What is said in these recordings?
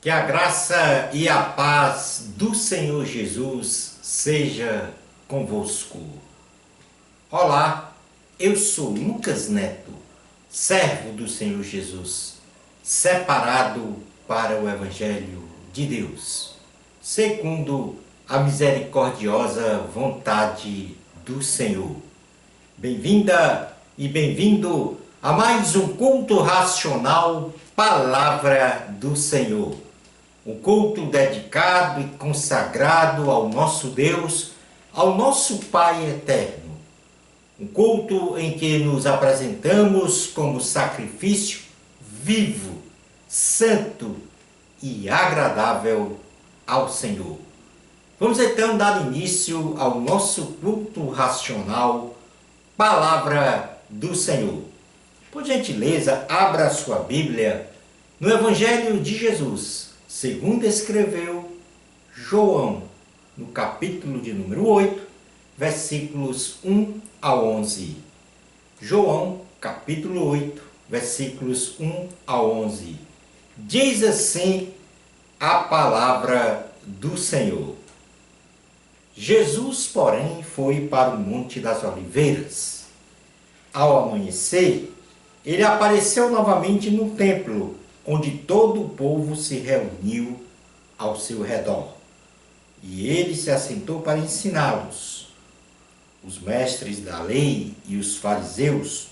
Que a graça e a paz do Senhor Jesus seja convosco. Olá, eu sou Lucas Neto, servo do Senhor Jesus, separado para o Evangelho de Deus, segundo a misericordiosa vontade do Senhor. Bem-vinda e bem-vindo a mais um culto racional, Palavra do Senhor. Um culto dedicado e consagrado ao nosso Deus, ao nosso Pai eterno. Um culto em que nos apresentamos como sacrifício vivo, santo e agradável ao Senhor. Vamos então dar início ao nosso culto racional, Palavra do Senhor. Por gentileza, abra a sua Bíblia no Evangelho de Jesus, segundo escreveu João, no capítulo de número 8, versículos 1 a 11. João, capítulo 8, versículos 1 a 11. Diz assim a palavra do Senhor. Jesus, porém, foi para o Monte das Oliveiras. Ao amanhecer, ele apareceu novamente no templo, onde todo o povo se reuniu ao seu redor. E ele se assentou para ensiná-los. Os mestres da lei e os fariseus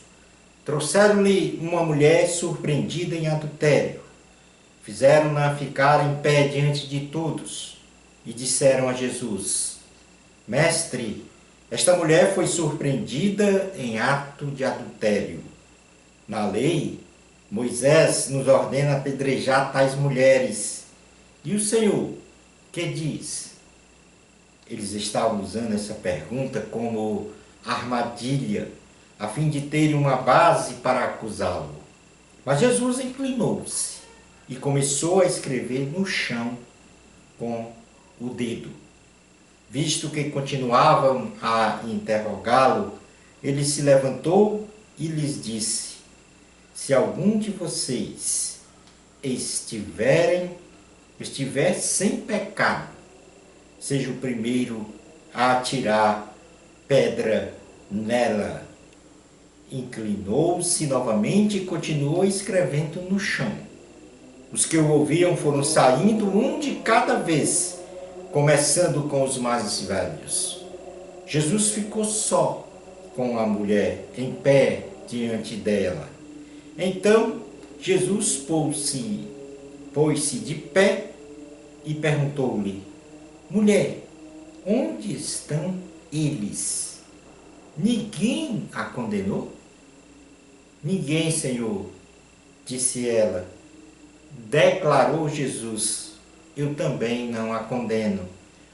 trouxeram-lhe uma mulher surpreendida em adultério. Fizeram-na ficar em pé diante de todos e disseram a Jesus: Mestre, esta mulher foi surpreendida em ato de adultério. Na lei, Moisés nos ordena apedrejar tais mulheres. E o Senhor, que diz? Eles estavam usando essa pergunta como armadilha, a fim de terem uma base para acusá-lo. Mas Jesus inclinou-se e começou a escrever no chão com o dedo. Visto que continuavam a interrogá-lo, ele se levantou e lhes disse: Se algum de vocês estiver sem pecado, seja o primeiro a atirar pedra nela. Inclinou-se novamente e continuou escrevendo no chão. Os que o ouviam foram saindo um de cada vez, começando com os mais velhos. Jesus ficou só com a mulher, em pé diante dela. Então Jesus pôs-se de pé e perguntou-lhe: Mulher, onde estão eles? Ninguém a condenou? Ninguém, Senhor, disse ela. Declarou Jesus: Eu também não a condeno.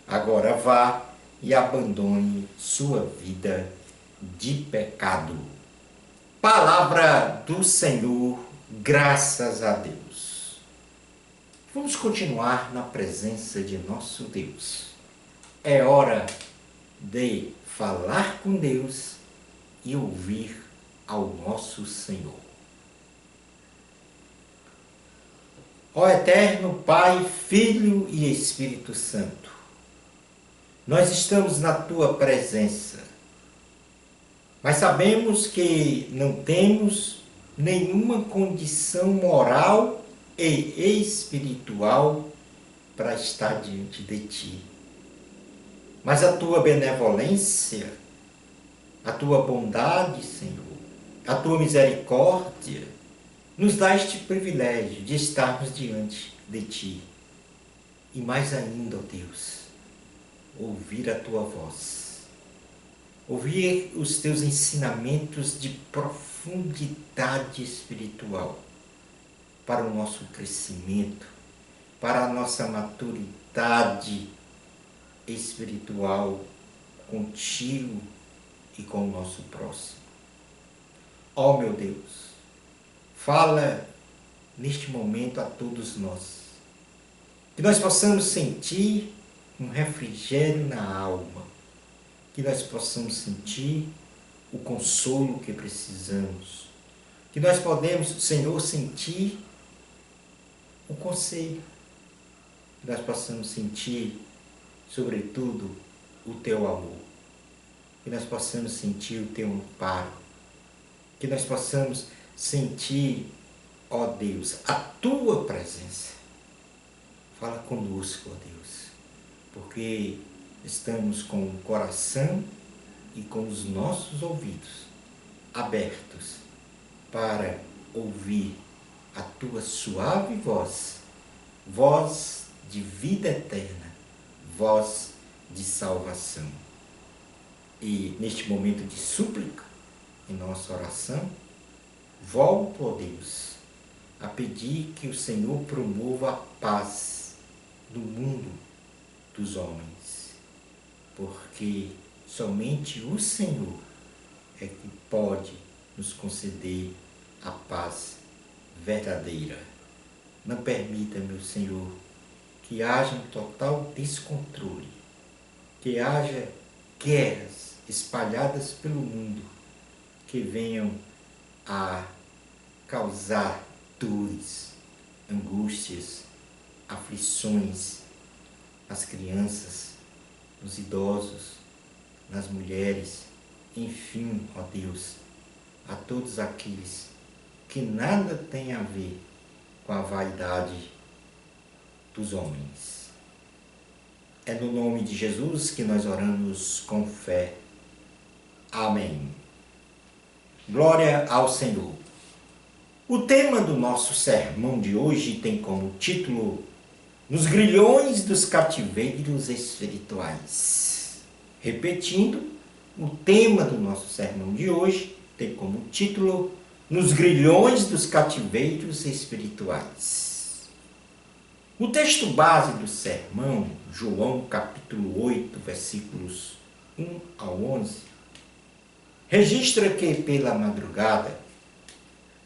Agora vá e abandone sua vida de pecado. Palavra do Senhor, graças a Deus. Vamos continuar na presença de nosso Deus. É hora de falar com Deus e ouvir ao nosso Senhor. Ó Eterno Pai, Filho e Espírito Santo, nós estamos na Tua presença, mas sabemos que não temos nenhuma condição moral e espiritual para estar diante de Ti. Mas a Tua benevolência, a Tua bondade, Senhor, a Tua misericórdia, nos dá este privilégio de estarmos diante de Ti. E mais ainda, ó Deus, ouvir a Tua voz. Ouvir os Teus ensinamentos de profundidade espiritual para o nosso crescimento, para a nossa maturidade espiritual contigo e com o nosso próximo. Ó meu Deus, fala neste momento a todos nós, que nós possamos sentir um refrigério na alma, que nós possamos sentir o consolo que precisamos, que nós podemos, Senhor, sentir o conselho, que nós possamos sentir, sobretudo, o teu amor, que nós possamos sentir o teu amparo, que nós possamos sentir, ó Deus, a tua presença. Fala conosco, ó Deus, porque estamos com o coração e com os nossos ouvidos abertos para ouvir a tua suave voz, voz de vida eterna, voz de salvação. E neste momento de súplica, em nossa oração, volto, ó Deus, a pedir que o Senhor promova a paz no mundo dos homens, porque somente o Senhor é que pode nos conceder a paz verdadeira. Não permita, meu Senhor, que haja um total descontrole, que haja guerras espalhadas pelo mundo que venham a causar dores, angústias, aflições nas crianças, nos idosos, nas mulheres, enfim, ó Deus, a todos aqueles que nada têm a ver com a vaidade dos homens. É no nome de Jesus que nós oramos com fé. Amém. Glória ao Senhor. O tema do nosso sermão de hoje tem como título Nos Grilhões dos Cativeiros Espirituais. Repetindo, o tema do nosso sermão de hoje tem como título Nos Grilhões dos Cativeiros Espirituais. O texto base do sermão, João capítulo 8, versículos 1 ao 11, registra que pela madrugada,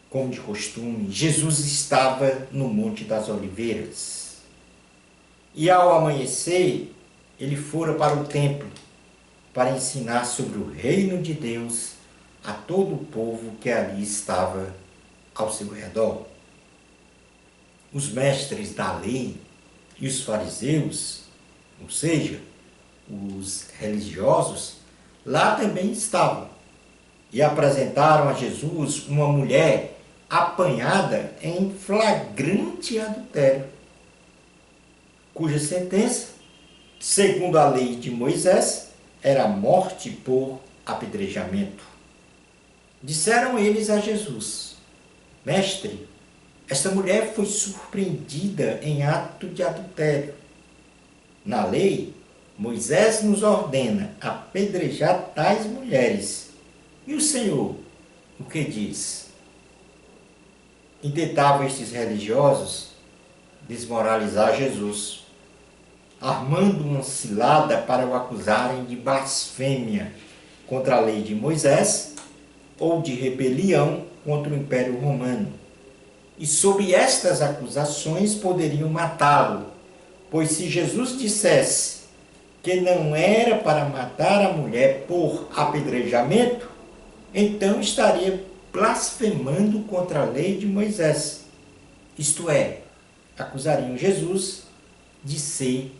como de costume, Jesus estava no Monte das Oliveiras. E ao amanhecer, ele fora para o templo para ensinar sobre o reino de Deus a todo o povo que ali estava ao seu redor. Os mestres da lei e os fariseus, ou seja, os religiosos, lá também estavam e apresentaram a Jesus uma mulher apanhada em flagrante adultério, cuja sentença, segundo a lei de Moisés, era a morte por apedrejamento. Disseram eles a Jesus: Mestre, esta mulher foi surpreendida em ato de adultério. Na lei, Moisés nos ordena apedrejar tais mulheres. E o Senhor, o que diz? E tentavam estes religiosos desmoralizar Jesus, armando uma cilada para o acusarem de blasfêmia contra a lei de Moisés ou de rebelião contra o Império Romano. E sob estas acusações poderiam matá-lo, pois se Jesus dissesse que não era para matar a mulher por apedrejamento, então estaria blasfemando contra a lei de Moisés. Isto é, acusariam Jesus de ser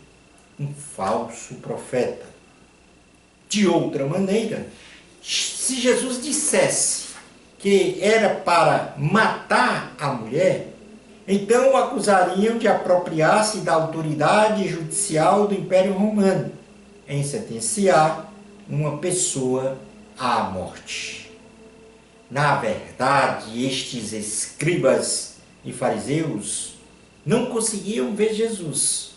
um falso profeta. De outra maneira, se Jesus dissesse que era para matar a mulher, então o acusariam de apropriar-se da autoridade judicial do Império Romano em sentenciar uma pessoa à morte. Na verdade, estes escribas e fariseus não conseguiam ver Jesus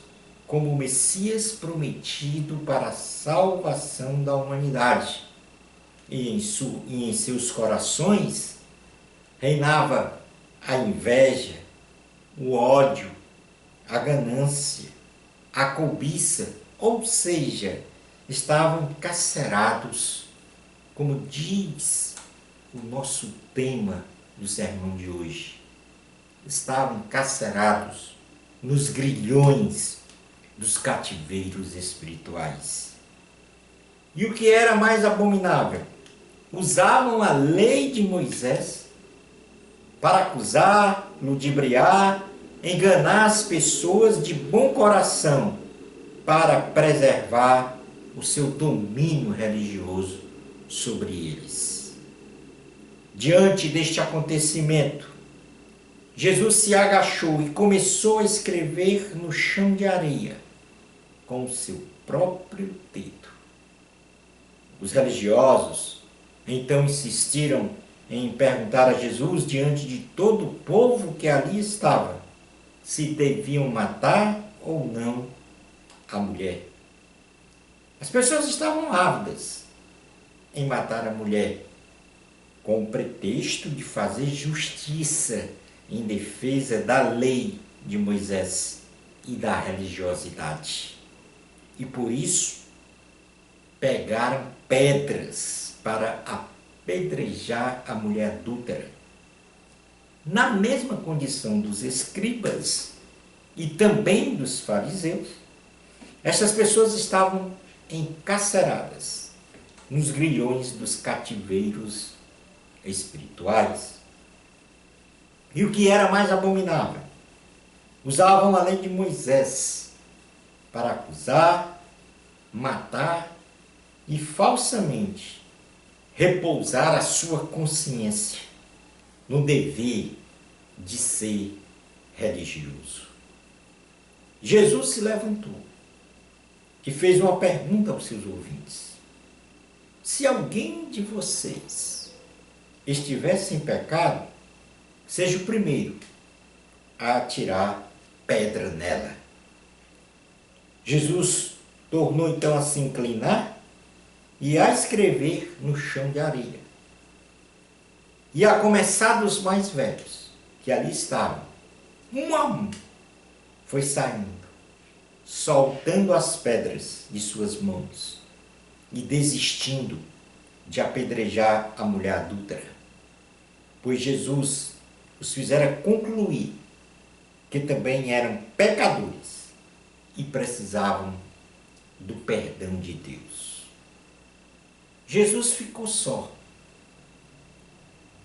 como o Messias prometido para a salvação da humanidade. E em seus corações reinava a inveja, o ódio, a ganância, a cobiça, ou seja, estavam encarcerados, como diz o nosso tema do sermão de hoje. Estavam encarcerados nos grilhões dos cativeiros espirituais. E o que era mais abominável? Usavam a lei de Moisés para acusar, ludibriar enganar as pessoas de bom coração para preservar o seu domínio religioso sobre eles. Diante deste acontecimento, Jesus se agachou e começou a escrever no chão de areia com o seu próprio dedo. Os religiosos então insistiram em perguntar a Jesus, diante de todo o povo que ali estava, se deviam matar ou não a mulher. As pessoas estavam ávidas em matar a mulher, com o pretexto de fazer justiça em defesa da lei de Moisés e da religiosidade. E por isso pegaram pedras para apedrejar a mulher adúltera. Na mesma condição dos escribas e também dos fariseus, essas pessoas estavam encarceradas nos grilhões dos cativeiros espirituais. E o que era mais abominável, usavam a lei de Moisés para acusar, matar e falsamente repousar a sua consciência no dever de ser religioso. Jesus se levantou e fez uma pergunta aos seus ouvintes: se alguém de vocês estivesse em pecado, seja o primeiro a atirar pedra nela. Jesus tornou então a se inclinar e a escrever no chão de areia. E a começar dos mais velhos, que ali estavam, um a um, foi saindo, soltando as pedras de suas mãos e desistindo de apedrejar a mulher adúltera, pois Jesus os fizera concluir que também eram pecadores e precisavam do perdão de Deus. Jesus ficou só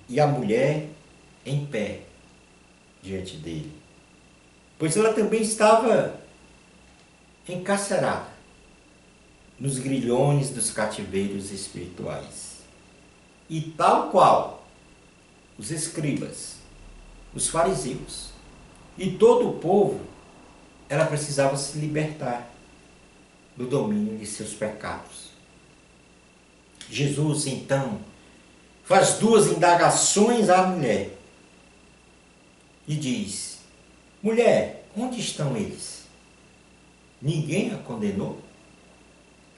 e a mulher em pé diante dele, pois ela também estava encarcerada nos grilhões dos cativeiros espirituais. E tal qual os escribas, os fariseus e todo o povo, ela precisava se libertar do domínio de seus pecados. Jesus, então, faz duas indagações à mulher e diz: mulher, onde estão eles? Ninguém a condenou?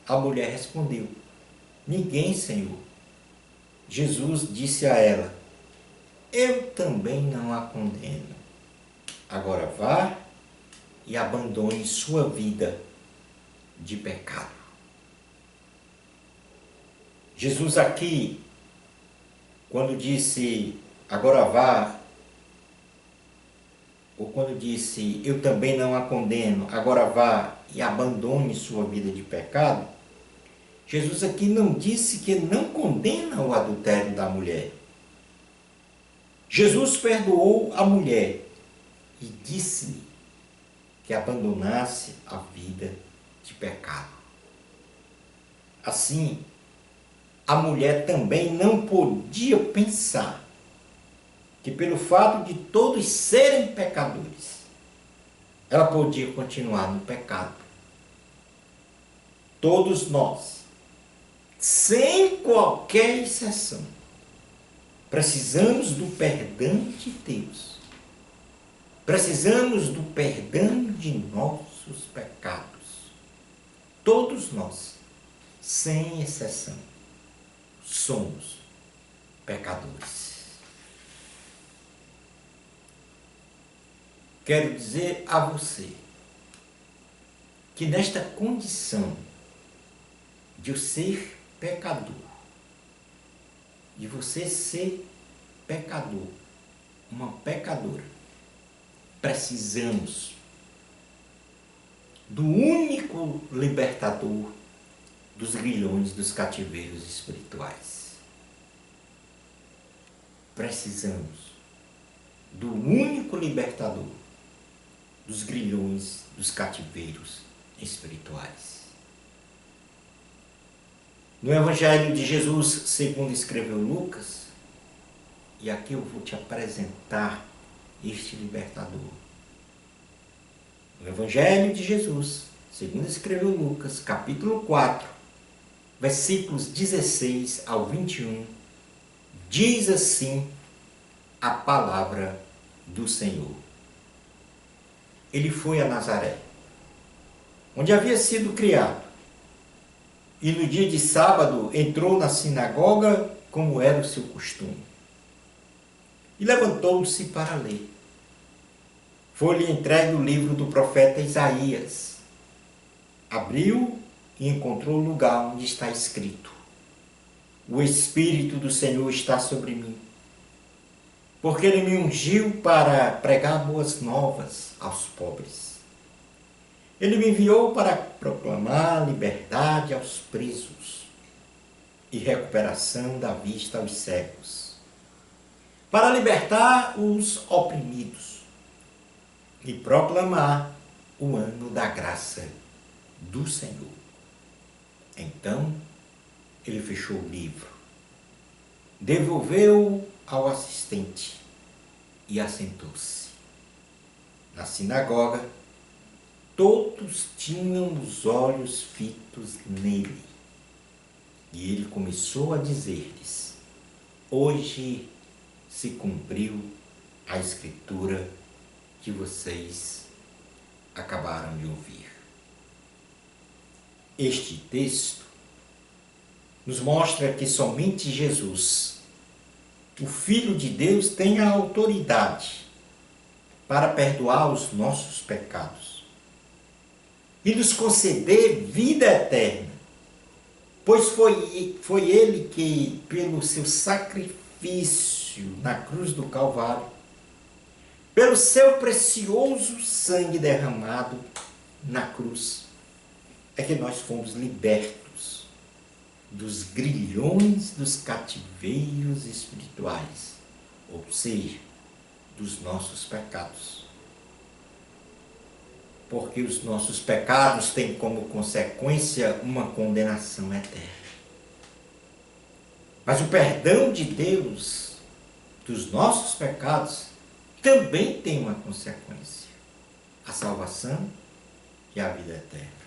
A mulher respondeu: ninguém, Senhor. Jesus disse a ela: eu também não a condeno. Agora vá e abandone sua vida de pecado. Jesus aqui, quando disse agora vá, ou quando disse eu também não a condeno, agora vá e abandone sua vida de pecado, Jesus aqui não disse que não condena o adultério da mulher. Jesus perdoou a mulher e disse-lhe que abandonasse a vida de pecado. Assim, a mulher também não podia pensar que pelo fato de todos serem pecadores, ela podia continuar no pecado. Todos nós, sem qualquer exceção, precisamos do perdão de Deus. Precisamos do perdão de nossos pecados. Todos nós, sem exceção, somos pecadores. Quero dizer a você que nesta condição de eu ser pecador, de você ser pecador, uma pecadora, precisamos do único libertador dos grilhões dos cativeiros espirituais. Precisamos do único libertador dos grilhões dos cativeiros espirituais. No Evangelho de Jesus, segundo escreveu Lucas, e aqui eu vou te apresentar este libertador. No Evangelho de Jesus, segundo escreveu Lucas, capítulo 4, versículos 16 ao 21, diz assim a palavra do Senhor. Ele foi a Nazaré, onde havia sido criado, e no dia de sábado entrou na sinagoga, como era o seu costume, e levantou-se para ler. Foi-lhe entregue o livro do profeta Isaías. Abriu e encontrou o lugar onde está escrito: O Espírito do Senhor está sobre mim, porque ele me ungiu para pregar boas novas aos pobres. Ele me enviou para proclamar liberdade aos presos e recuperação da vista aos cegos, para libertar os oprimidos e proclamar o ano da graça do Senhor. Então, ele fechou o livro, devolveu-o ao assistente e assentou-se. Na sinagoga, todos tinham os olhos fitos nele. E ele começou a dizer-lhes: Hoje se cumpriu a escritura que vocês acabaram de ouvir. Este texto nos mostra que somente Jesus, o Filho de Deus, tem a autoridade para perdoar os nossos pecados e nos conceder vida eterna, pois foi Ele que, pelo seu sacrifício na cruz do Calvário, pelo seu precioso sangue derramado na cruz, é que nós fomos libertos dos grilhões dos cativeiros espirituais, ou seja, dos nossos pecados. Porque os nossos pecados têm como consequência uma condenação eterna. Mas o perdão de Deus dos nossos pecados também tem uma consequência: a salvação e a vida eterna.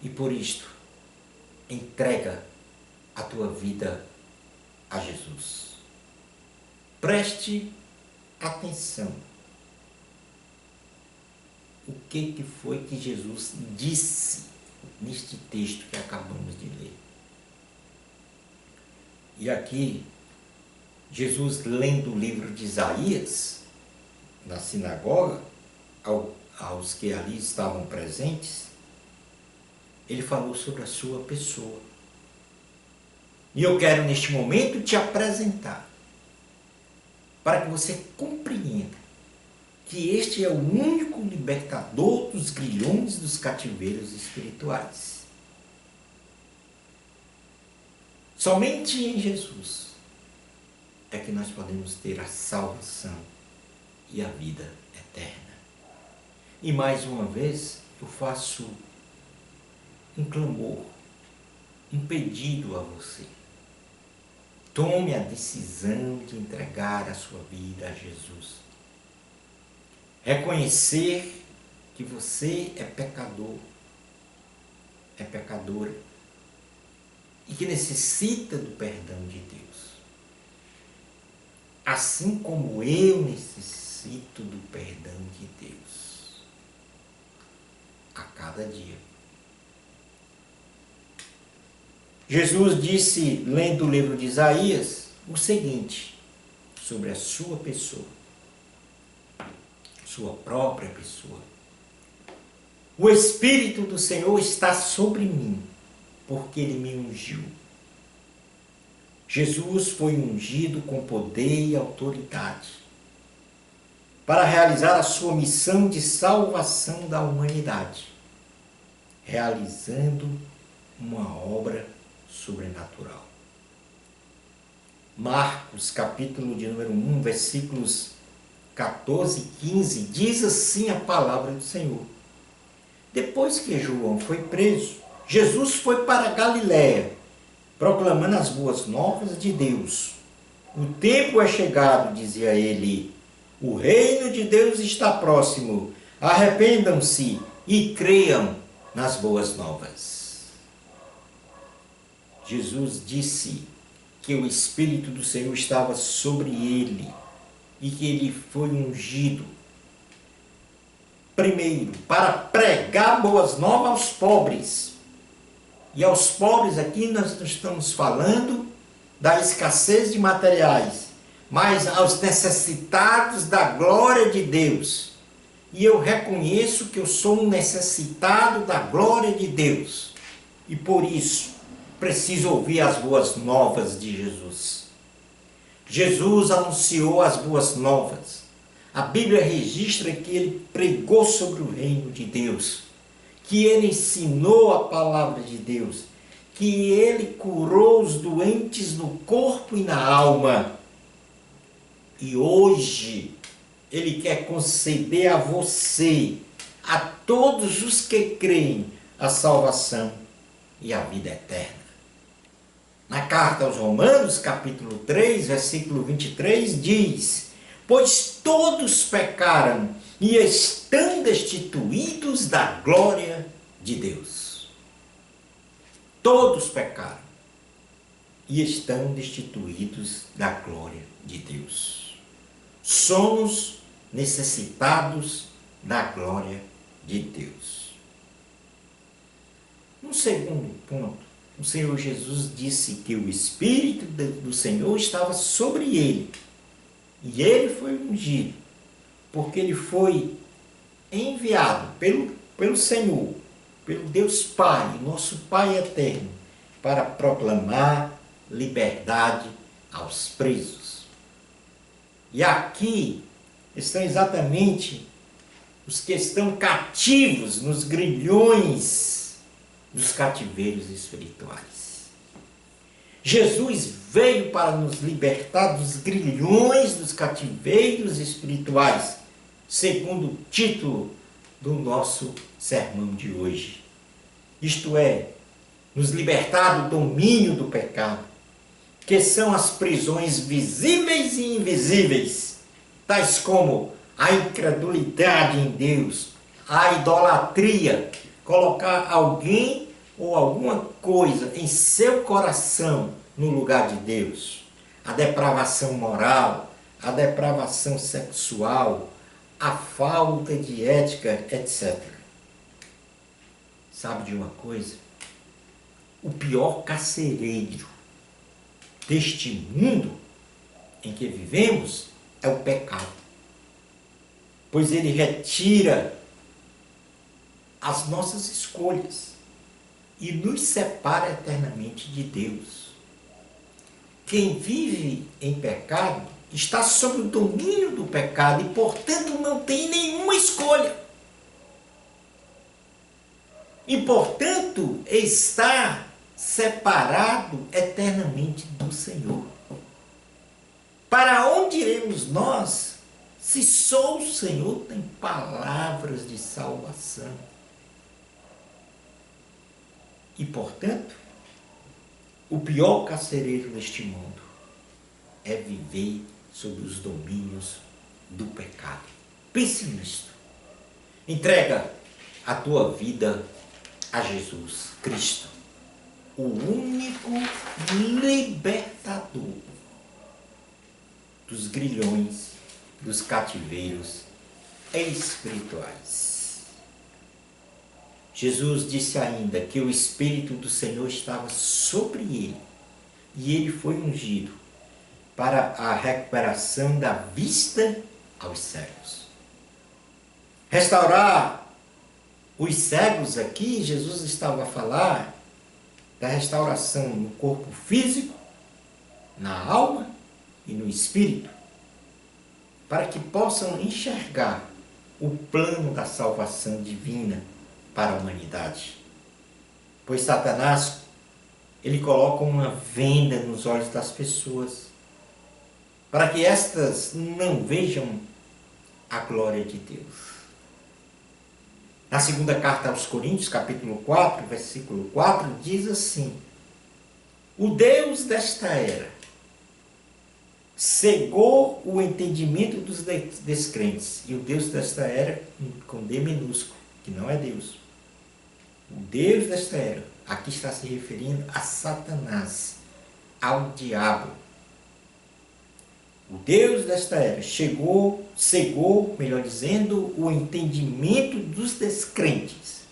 E por isto, entrega a tua vida a Jesus. Preste atenção. O que foi que Jesus disse neste texto que acabamos de ler? E aqui, Jesus, lendo o livro de Isaías, na sinagoga, aos que ali estavam presentes, ele falou sobre a sua pessoa. E eu quero, neste momento, te apresentar, para que você compreenda que este é o único libertador dos grilhões dos cativeiros espirituais. Somente em Jesus é que nós podemos ter a salvação e a vida eterna. E mais uma vez eu faço um clamor, um pedido a você. Tome a decisão de entregar a sua vida a Jesus. Reconhecer que você é pecador, é pecadora, e que necessita do perdão de Deus. Assim como eu necessito do perdão de Deus. A cada dia. Jesus disse, lendo o livro de Isaías, o seguinte sobre a sua pessoa, sua própria pessoa: O Espírito do Senhor está sobre mim, porque Ele me ungiu. Jesus foi ungido com poder e autoridade para realizar a sua missão de salvação da humanidade, realizando uma obra sobrenatural. Marcos, capítulo de número 1, versículos 14, 15, diz assim a palavra do Senhor. Depois que João foi preso, Jesus foi para Galiléia, proclamando as boas novas de Deus. O tempo é chegado, dizia ele. O reino de Deus está próximo. Arrependam-se e creiam nas boas novas. Jesus disse que o Espírito do Senhor estava sobre ele e que ele foi ungido, primeiro, para pregar boas novas aos pobres. E aos pobres aqui nós não estamos falando da escassez de materiais, mas aos necessitados da glória de Deus. E eu reconheço que eu sou um necessitado da glória de Deus. E por isso, preciso ouvir as boas novas de Jesus. Jesus anunciou as boas novas. A Bíblia registra que ele pregou sobre o reino de Deus, que ele ensinou a palavra de Deus, que ele curou os doentes no corpo e na alma. E hoje ele quer conceder a você, a todos os que creem, a salvação e a vida eterna. Na carta aos Romanos, capítulo 3, versículo 23, diz: pois todos pecaram e estão destituídos da glória de Deus. Todos pecaram e estão destituídos da glória de Deus. Somos necessitados da glória de Deus. No segundo ponto, o Senhor Jesus disse que o Espírito do Senhor estava sobre ele. E ele foi ungido, porque ele foi enviado pelo Senhor, pelo Deus Pai, nosso Pai eterno, para proclamar liberdade aos presos. E aqui estão exatamente os que estão cativos nos grilhões dos cativeiros espirituais. Jesus veio para nos libertar dos grilhões dos cativeiros espirituais, segundo o título do nosso sermão de hoje. Isto é, nos libertar do domínio do pecado, que são as prisões visíveis e invisíveis, tais como a incredulidade em Deus, a idolatria, colocar alguém ou alguma coisa em seu coração no lugar de Deus, a depravação moral, a depravação sexual, a falta de ética, etc. Sabe de uma coisa? O pior carcereiro deste mundo em que vivemos é o pecado, pois ele retira as nossas escolhas e nos separa eternamente de Deus. Quem vive em pecado está sob o domínio do pecado e, portanto, não tem nenhuma escolha. E, portanto, está separado eternamente do Senhor. Para onde iremos nós, se só o Senhor tem palavras de salvação? E, portanto, o pior carcereiro neste mundo é viver sob os domínios do pecado. Pense nisto. Entrega a tua vida a Jesus Cristo, o único libertador dos grilhões, dos cativeiros espirituais. Jesus disse ainda que o Espírito do Senhor estava sobre ele e ele foi ungido para a recuperação da vista aos cegos. Restaurar os cegos aqui, Jesus estava a falar da restauração no corpo físico, na alma e no espírito, para que possam enxergar o plano da salvação divina para a humanidade. Pois Satanás, ele coloca uma venda nos olhos das pessoas, para que estas não vejam a glória de Deus. Na segunda carta aos Coríntios, capítulo 4, versículo 4, diz assim: o Deus desta era cegou o entendimento dos descrentes. E o Deus desta era, com D minúsculo, que não é Deus. O Deus desta era, aqui está se referindo a Satanás, ao diabo. O Deus desta era cegou, melhor dizendo, o entendimento dos descrentes,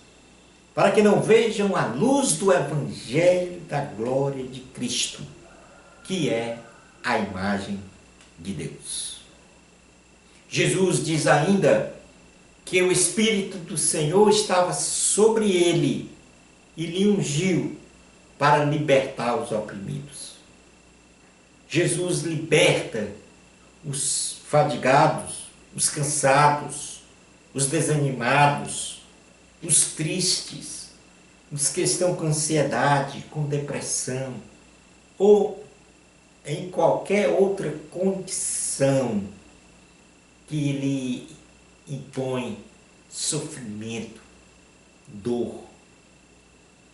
para que não vejam a luz do Evangelho da glória de Cristo, que é a imagem de Deus. Jesus diz ainda que o Espírito do Senhor estava sobre ele e lhe ungiu para libertar os oprimidos. Jesus liberta os fadigados, os cansados, os desanimados, os tristes, os que estão com ansiedade, com depressão, ou em qualquer outra condição que lhe impõe sofrimento, dor.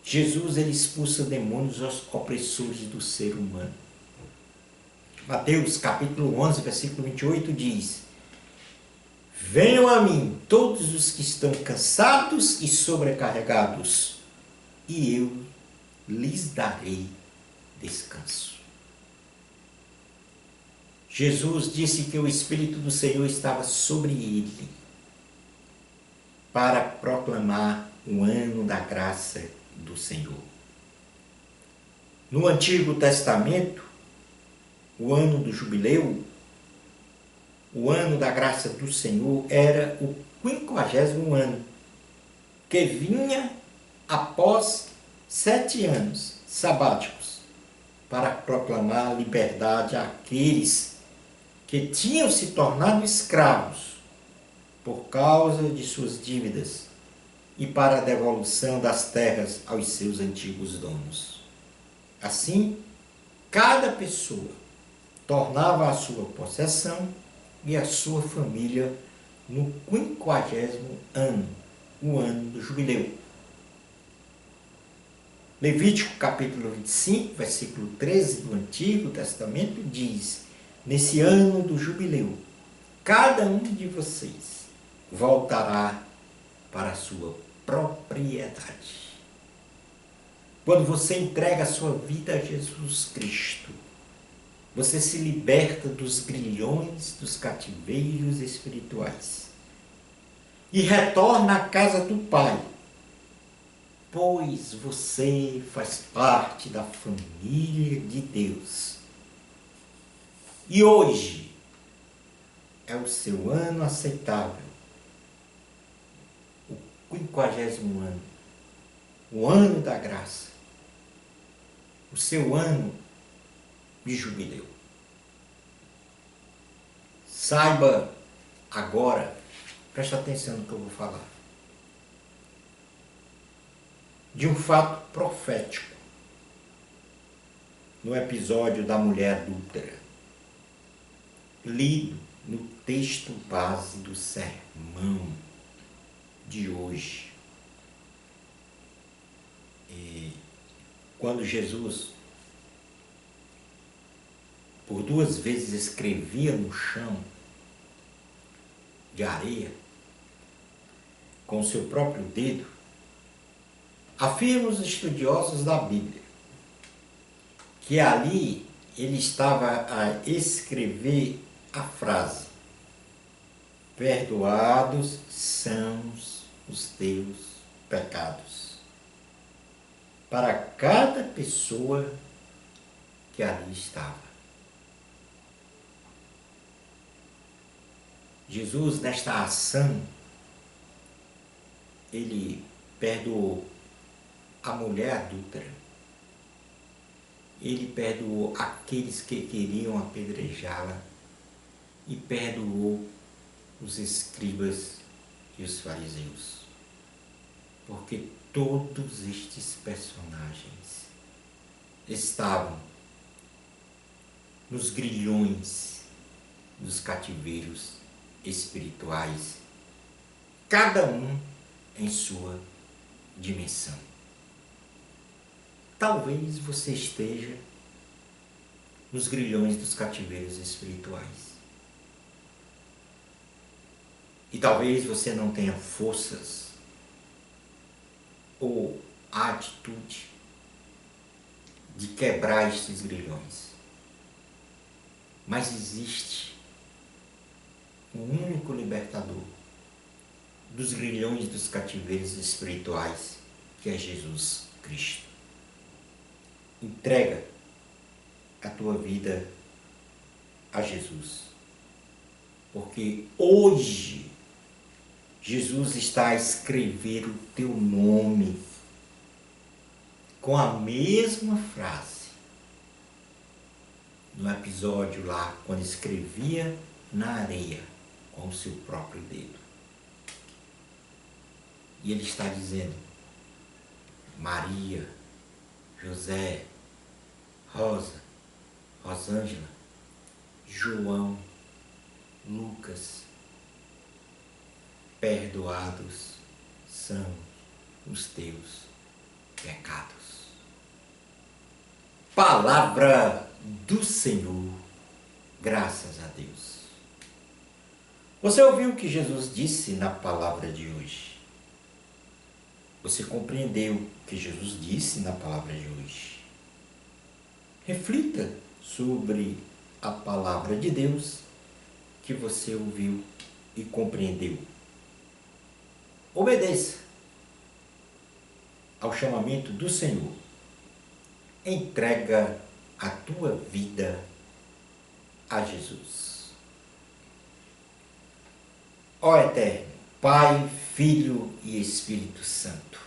Jesus, ele expulsa demônios opressores do ser humano. Mateus capítulo 11, versículo 28 diz: venham a mim todos os que estão cansados e sobrecarregados, e eu lhes darei descanso. Jesus disse que o Espírito do Senhor estava sobre ele para proclamar o ano da graça do Senhor. No Antigo Testamento, o ano do jubileu, o ano da graça do Senhor, era o 50º ano, que vinha após 7 anos sabáticos, para proclamar a liberdade àqueles que tinham se tornado escravos por causa de suas dívidas e para a devolução das terras aos seus antigos donos. Assim, cada pessoa tornava a sua possessão e a sua família no 50º ano, o ano do jubileu. Levítico capítulo 25, versículo 13 do Antigo Testamento diz: nesse ano do jubileu, cada um de vocês voltará para a sua propriedade. Quando você entrega a sua vida a Jesus Cristo, você se liberta dos grilhões dos cativeiros espirituais e retorna à casa do Pai, pois você faz parte da família de Deus. E hoje é o seu ano aceitável, o 50º ano, o ano da graça, o seu ano de jubileu. Saiba agora, preste atenção no que eu vou falar, de um fato profético no episódio da mulher adúltera, lido no texto base do sermão de hoje. E quando Jesus, por 2 vezes, escrevia no chão de areia com o seu próprio dedo, afirmam os estudiosos da Bíblia que ali ele estava a escrever a frase: perdoados são os teus pecados, para cada pessoa que ali estava. Jesus, nesta ação, ele perdoou a mulher adúltera, ele perdoou aqueles que queriam apedrejá-la e perdoou os escribas e os fariseus, porque todos estes personagens estavam nos grilhões dos cativeiros espirituais, cada um em sua dimensão. Talvez você esteja nos grilhões dos cativeiros espirituais. E talvez você não tenha forças ou a atitude de quebrar estes grilhões. Mas existe um único libertador dos grilhões dos cativeiros espirituais, que é Jesus Cristo. Entrega a tua vida a Jesus, porque hoje Jesus está a escrever o teu nome com a mesma frase no episódio lá, quando escrevia na areia com o seu próprio dedo. E ele está dizendo: Maria, José, Rosa, Rosângela, João, Lucas, perdoados são os teus pecados. Palavra do Senhor, graças a Deus. Você ouviu o que Jesus disse na palavra de hoje? Você compreendeu o que Jesus disse na palavra de hoje? Reflita sobre a palavra de Deus que você ouviu e compreendeu. Obedeça ao chamamento do Senhor. Entrega a tua vida a Jesus. Ó Eterno, Pai, Filho e Espírito Santo,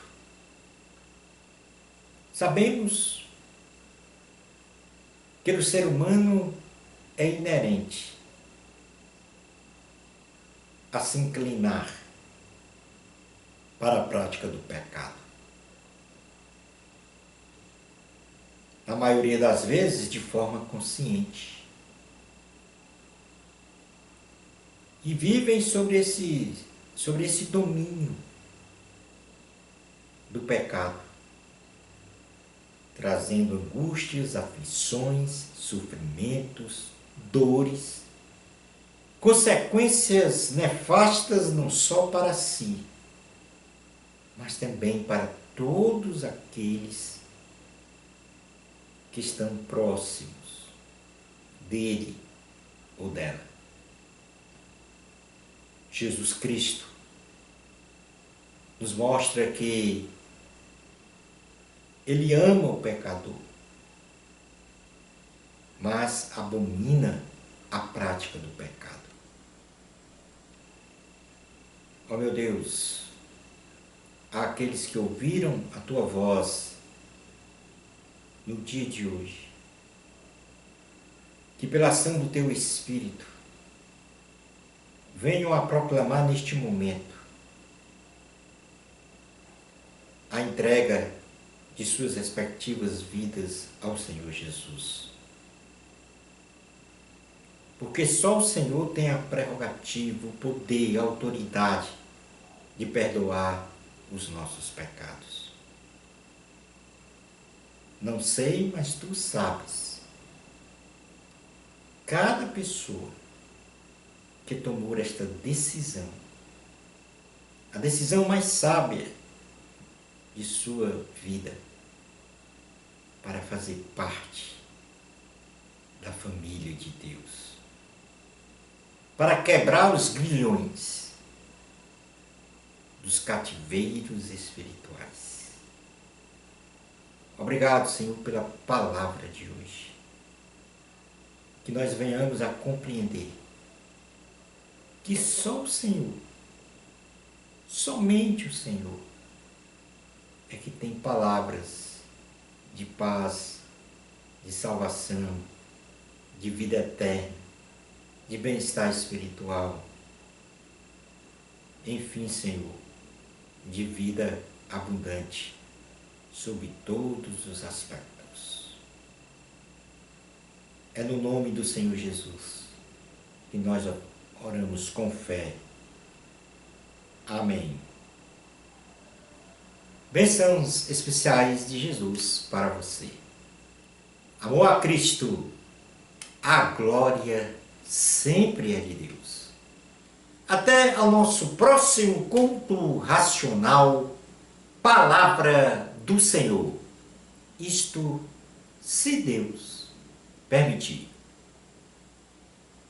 sabemos que o ser humano é inerente a se inclinar para a prática do pecado. Na maioria das vezes, de forma consciente. E vivem sobre esse domínio do pecado, trazendo angústias, aflições, sofrimentos, dores, consequências nefastas não só para si, mas também para todos aqueles que estão próximos dele ou dela. Jesus Cristo nos mostra que ele ama o pecador, mas abomina a prática do pecado. Ó meu Deus, àqueles que ouviram a tua voz no dia de hoje, que pela ação do teu Espírito venham a proclamar neste momento a entrega de suas respectivas vidas ao Senhor Jesus. Porque só o Senhor tem a prerrogativa, o poder, a autoridade de perdoar os nossos pecados. Não sei, mas tu sabes. Cada pessoa que tomou esta decisão, a decisão mais sábia de sua vida, para fazer parte da família de Deus, para quebrar os grilhões dos cativeiros espirituais. Obrigado, Senhor, pela palavra de hoje. Que nós venhamos a compreender que só o Senhor, somente o Senhor, é que tem palavras de paz, de salvação, de vida eterna, de bem-estar espiritual. Enfim, Senhor, de vida abundante sobre todos os aspectos. É no nome do Senhor Jesus que nós Oramos com fé. Amém. Bênçãos especiais de Jesus para você. Amor a Cristo, a glória sempre é de Deus. Até ao nosso próximo culto racional, Palavra do Senhor. Isto, se Deus permitir.